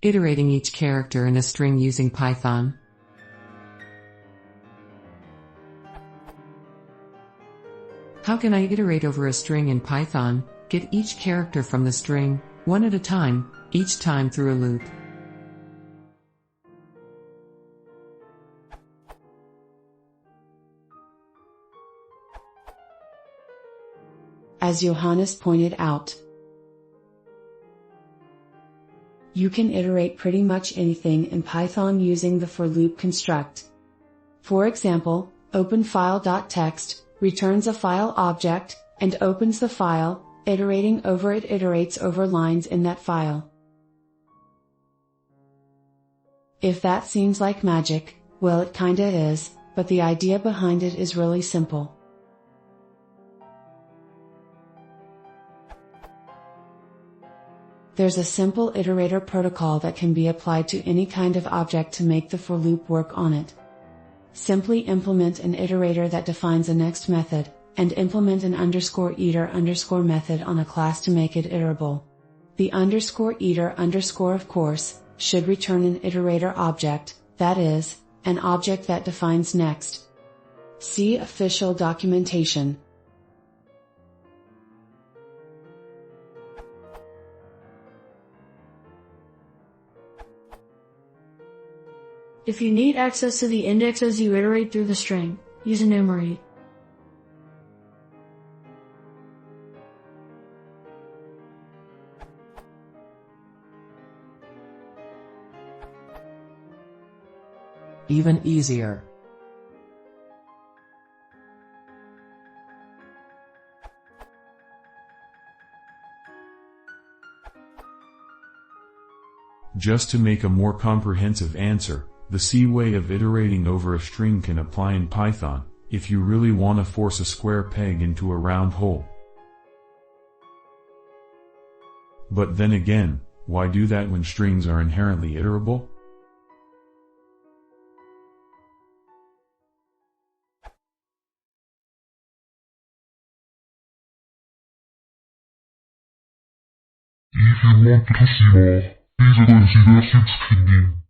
Iterating each character in a string using Python. How can I iterate over a string in Python? Get each character from the string, one at a time, each time through a loop. As Johannes pointed out, you can iterate pretty much anything in Python using the for loop construct. For example, openFile.text returns a file object, and opens the file, iterating over it iterates over lines in that file. If that seems like magic, well it kinda is, but the idea behind it is really simple. There's a simple iterator protocol that can be applied to any kind of object to make the for loop work on it. Simply implement an iterator that defines a next method, and implement an _iter_ method on a class to make it iterable. The _iter_ of course, should return an iterator object, that is, an object that defines next. See official documentation. If you need access to the index as you iterate through the string, use enumerate. Even easier. Just to make a more comprehensive answer, the C way of iterating over a string can apply in Python, if you really want to force a square peg into a round hole. But then again, why do that when strings are inherently iterable? If you want to see more, please consider subscribing.